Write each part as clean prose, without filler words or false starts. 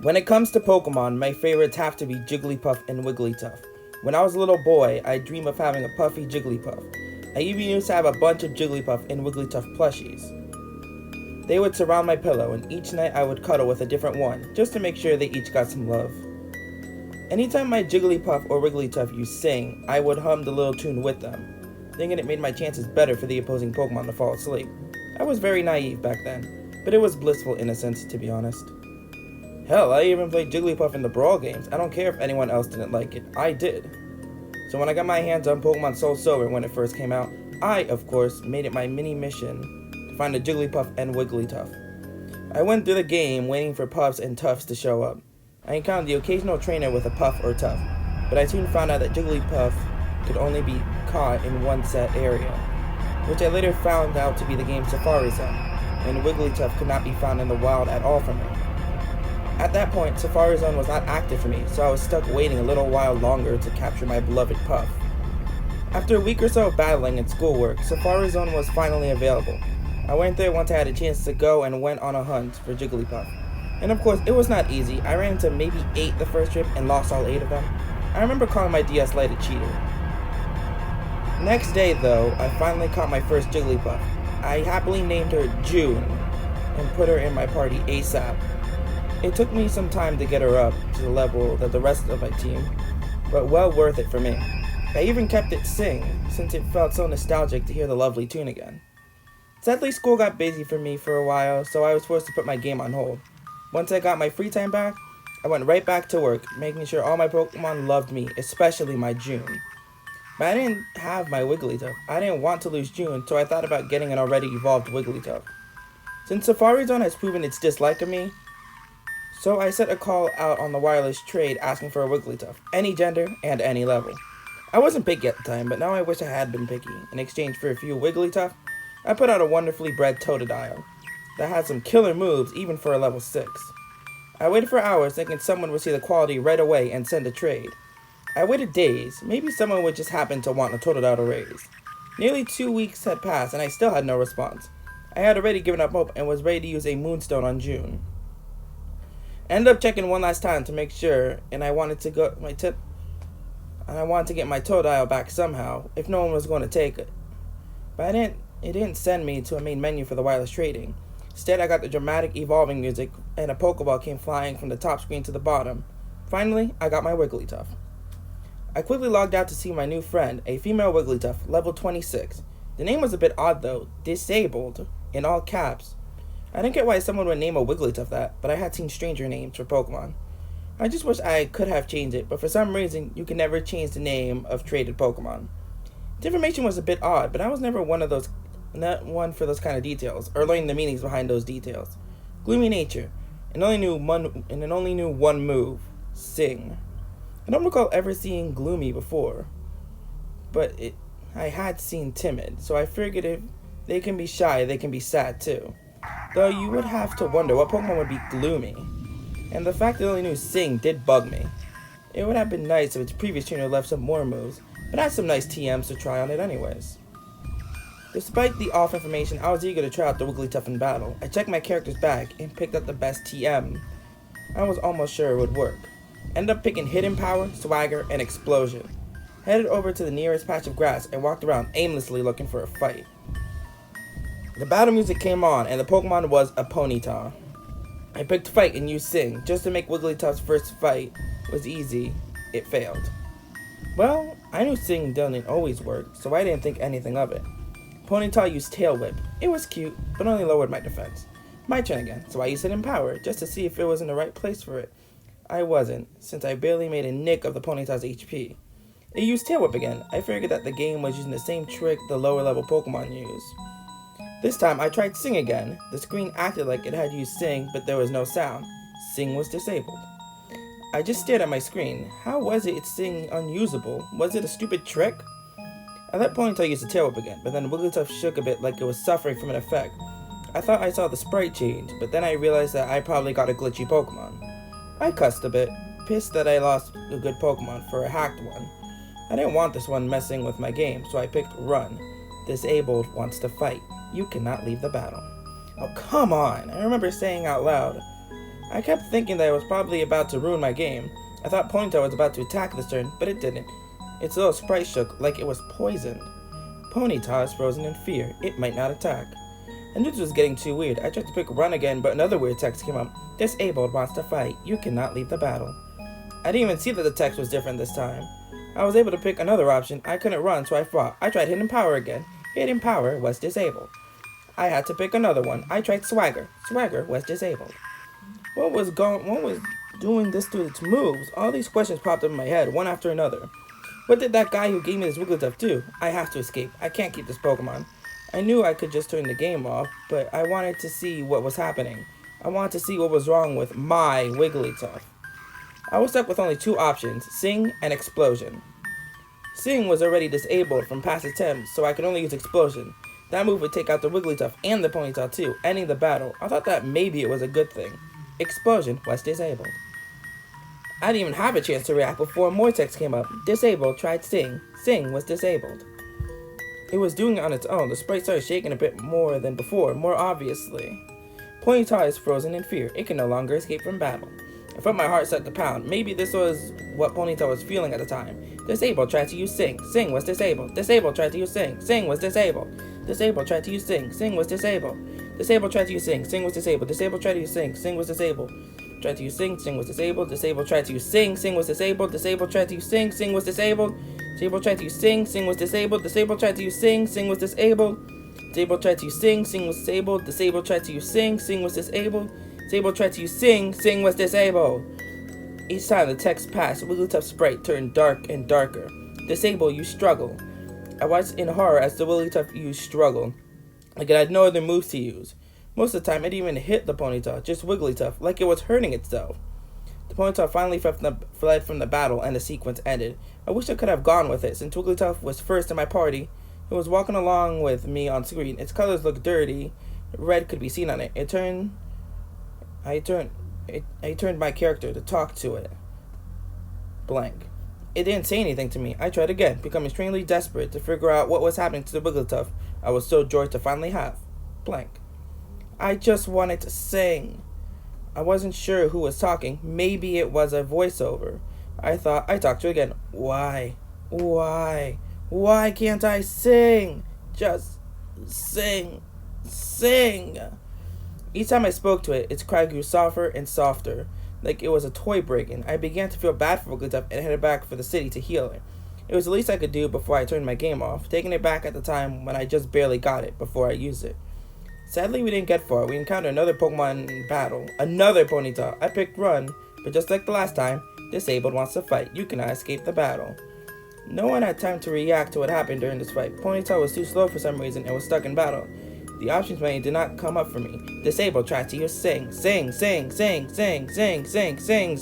When it comes to Pokemon, my favorites have to be Jigglypuff and WigglyTuff. When I was a little boy, I dreamed of having a puffy Jigglypuff. I even used to have a bunch of Jigglypuff and WigglyTuff plushies. They would surround my pillow, and each night I would cuddle with a different one, just to make sure they each got some love. Anytime my Jigglypuff or WigglyTuff used sing, I would hum the little tune with them, thinking it made my chances better for the opposing Pokemon to fall asleep. I was very naive back then, but it was blissful innocence, to be honest. Hell, I even played Jigglypuff in the Brawl games. I don't care if anyone else didn't like it. I did. So when I got my hands on Pokemon Soul Silver when it first came out, I, of course, made it my mini mission to find a Jigglypuff and WigglyTuff. I went through the game waiting for Puffs and Tuffs to show up. I encountered the occasional trainer with a Puff or Tuff, but I soon found out that Jigglypuff could only be caught in one set area, which I later found out to be the game's Safari Zone, and WigglyTuff could not be found in the wild at all from it. At that point, Safari Zone was not active for me, so I was stuck waiting a little while longer to capture my beloved Puff. After a week or so of battling and schoolwork, Safari Zone was finally available. I went there once I had a chance to go and went on a hunt for Jigglypuff. And of course, it was not easy. I ran into maybe 8 the first trip and lost all 8 of them. I remember calling my DS Lite a cheater. Next day, though, I finally caught my first Jigglypuff. I happily named her Juun and put her in my party ASAP. It took me some time to get her up to the level that the rest of my team, but well worth it for me. I even kept it sing, since it felt so nostalgic to hear the lovely tune again. Sadly, school got busy for me for a while, so I was forced to put my game on hold. Once I got my free time back, I went right back to work, making sure all my Pokemon loved me, especially my Juun. But I didn't have my WigglyTuff. I didn't want to lose Juun, so I thought about getting an already evolved WigglyTuff. Since Safari Zone has proven its dislike of me, so I set a call out on the wireless trade asking for a WigglyTuff, any gender and any level. I wasn't picky at the time, but now I wish I had been picky. In exchange for a few WigglyTuff, I put out a wonderfully bred Totodile that had some killer moves even for a level 6. I waited for hours thinking someone would see the quality right away and send a trade. I waited days, maybe someone would just happen to want a Totodile to raise. Nearly 2 weeks had passed and I still had no response. I had already given up hope and was ready to use a Moonstone on Juun. I ended up checking one last time to make sure, and I wanted to get my Totodile back somehow, if no one was going to take it. But it didn't send me to a main menu for the wireless trading. Instead, I got the dramatic evolving music, and a Pokeball came flying from the top screen to the bottom. Finally, I got my WigglyTuff. I quickly logged out to see my new friend, a female WigglyTuff, level 26. The name was a bit odd though, disabled, in all caps. I didn't get why someone would name a WigglyTuff that, but I had seen stranger names for Pokemon. I just wish I could have changed it, but for some reason, you can never change the name of traded Pokemon. The information was a bit odd, but I was never not one for those kind of details, or learning the meanings behind those details. Gloomy nature, and it only knew one move, Sing. I don't recall ever seeing Gloomy before, but I had seen Timid, so I figured if they can be shy, they can be sad too. Though you would have to wonder what Pokemon would be gloomy. And the fact that it only knew Sing did bug me. It would have been nice if its previous trainer left some more moves, but I had some nice TMs to try on it anyways. Despite the off information, I was eager to try out the WigglyTuff in battle. I checked my character's bag and picked up the best TM. I was almost sure it would work. Ended up picking Hidden Power, Swagger, and Explosion. Headed over to the nearest patch of grass and walked around aimlessly looking for a fight. The battle music came on, and the Pokemon was a Ponyta. I picked Fight and used Sing, just to make WigglyTuff's first fight was easy. It failed. Well, I knew Sing didn't always work, so I didn't think anything of it. Ponyta used Tail Whip. It was cute, but only lowered my defense. My turn again, so I used Hidden Power, just to see if it was in the right place for it. I wasn't, since I barely made a nick of the Ponyta's HP. It used Tail Whip again. I figured that the game was using the same trick the lower level Pokemon use. This time, I tried Sing again. The screen acted like it had used Sing, but there was no sound. Sing was disabled. I just stared at my screen. How was its Sing unusable? Was it a stupid trick? I let Ponyta use the Tail Whip again, but then WigglyTuff shook a bit like it was suffering from an effect. I thought I saw the sprite change, but then I realized that I probably got a glitchy Pokemon. I cussed a bit, pissed that I lost a good Pokemon for a hacked one. I didn't want this one messing with my game, so I picked Run. Disabled wants to fight. You cannot leave the battle. Oh, come on! I remember saying out loud. I kept thinking that it was probably about to ruin my game. I thought Ponyta was about to attack this turn, but it didn't. Its little sprite shook like it was poisoned. Ponyta is frozen in fear. It might not attack. I knew this was getting too weird. I tried to pick run again, but another weird text came up. Disabled wants to fight. You cannot leave the battle. I didn't even see that the text was different this time. I was able to pick another option. I couldn't run, so I fought. I tried Hidden Power again. Hidden Power was disabled. I had to pick another one. I tried Swagger. Swagger was disabled. What was doing this to its moves? All these questions popped up in my head, one after another. What did that guy who gave me this WigglyTuff do? I have to escape. I can't keep this Pokemon. I knew I could just turn the game off, but I wanted to see what was happening. I wanted to see what was wrong with my WigglyTuff. I was stuck with only two options, Sing and Explosion. Sing was already disabled from past attempts, so I could only use Explosion. That move would take out the WigglyTuff and the Ponyta too, ending the battle. I thought that maybe it was a good thing. Explosion was disabled. I didn't even have a chance to react before more text came up. Disabled tried Sing. Sing was disabled. It was doing it on its own. The sprite started shaking a bit more than before, more obviously. Ponyta is frozen in fear. It can no longer escape from battle. I felt my heart start to pound. Maybe this was what Ponyta was feeling at the time. Disabled tried to use Sing. Sing was disabled. Disabled tried to use Sing. Sing was disabled. Disabled tried to use Sing. Sing was disabled. Disabled tried to use Sing. Sing was disabled. Disabled tried to use Sing. Sing was disabled. Tried to use Sing. Sing was disabled. Disabled tried to use Sing. Sing was disabled. Disabled tried to use Sing. Sing was disabled. Disabled tried to use Sing. Sing was disabled. Disabled tried to use Sing. Sing was disabled. Disabled tried to use Sing. Sing was disabled. Disabled tried to use Sing. Sing was disabled. Disabled tried to use Sing. Sing was disabled. Each time the text passed, WigglyTuff's sprite turned dark and darker. Disable, you struggle. I watched in horror as the WigglyTuff used struggle, like it had no other moves to use. Most of the time, it didn't even hit the Ponyta, just WigglyTuff, like it was hurting itself. The Ponyta finally fled from the battle, and the sequence ended. I wish I could have gone with it, since WigglyTuff was first in my party. It was walking along with me on screen. Its colors looked dirty. Red could be seen on it. I turned my character to talk to it. Blank. It didn't say anything to me. I tried again, becoming extremely desperate to figure out what was happening to the WigglyTuff I was so joyed to finally have. Blank. I just wanted to sing. I wasn't sure who was talking. Maybe it was a voiceover. I talked to it again. Why? Why can't I sing? Just sing. Sing. Each time I spoke to it, its cry grew softer and softer, like it was a toy breaking. I began to feel bad for WigglyTuff and headed back for the city to heal it. It was the least I could do before I turned my game off, taking it back at the time when I just barely got it before I used it. Sadly, we didn't get far. We encountered another Pokemon battle. Another Ponyta. I picked Run, but just like the last time, Disabled wants to fight. You cannot escape the battle. No one had time to react to what happened during this fight. Ponyta was too slow for some reason and was stuck in battle. The options menu did not come up for me. Disabled tried to use Sing. Sing, sing, sing, sing, sing, sing, sing.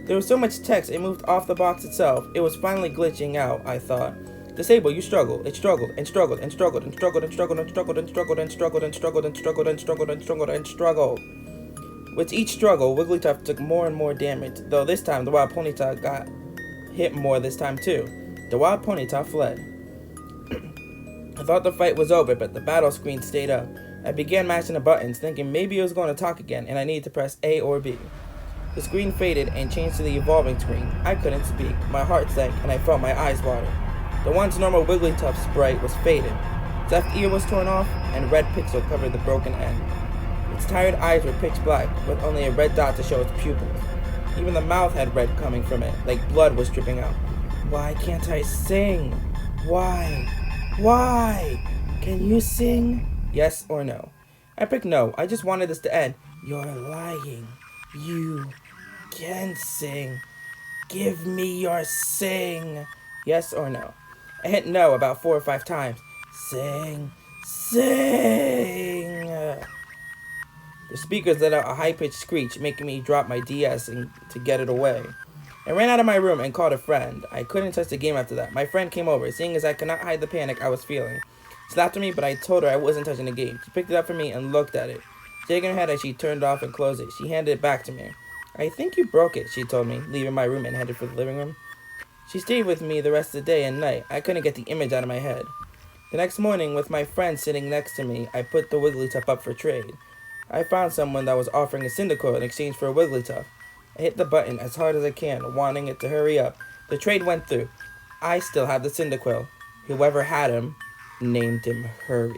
There was so much text, it moved off the box itself. It was finally glitching out, I thought. Disable, you struggle. It struggled and struggled and struggled and struggled and struggled and struggled and struggled and struggled and struggled and struggled and struggled and struggled and struggled. With each struggle, WigglyTuff took more and more damage, though this time the wild Ponyta got hit more this time too. The wild Ponyta fled. I thought the fight was over, but the battle screen stayed up. I began mashing the buttons, thinking maybe it was going to talk again, and I needed to press A or B. The screen faded and changed to the evolving screen. I couldn't speak. My heart sank, and I felt my eyes water. The once normal WigglyTuff sprite was faded. Its left ear was torn off, and red pixel covered the broken end. Its tired eyes were pitch black, with only a red dot to show its pupils. Even the mouth had red coming from it, like blood was dripping out. Why can't I sing? Why? Can you sing? Yes or no? I picked no. I just wanted this to end. You're lying. You can sing. Give me your sing. Yes or no? I hit no about 4 or 5 times. Sing. The speakers let out a high-pitched screech, making me drop my DS to get it away. I ran out of my room and called a friend. I couldn't touch the game after that. My friend came over, seeing as I could not hide the panic I was feeling. She laughed at me, but I told her I wasn't touching the game. She picked it up for me and looked at it. Shaking her head as she turned it off and closed it, she handed it back to me. I think you broke it, she told me, leaving my room and headed for the living room. She stayed with me the rest of the day and night. I couldn't get the image out of my head. The next morning, with my friend sitting next to me, I put the WigglyTuff up for trade. I found someone that was offering a Cyndaquil in exchange for a WigglyTuff. I hit the button as hard as I can, wanting it to hurry up. The trade went through. I still have the Cyndaquil. Whoever had him named him Hurry.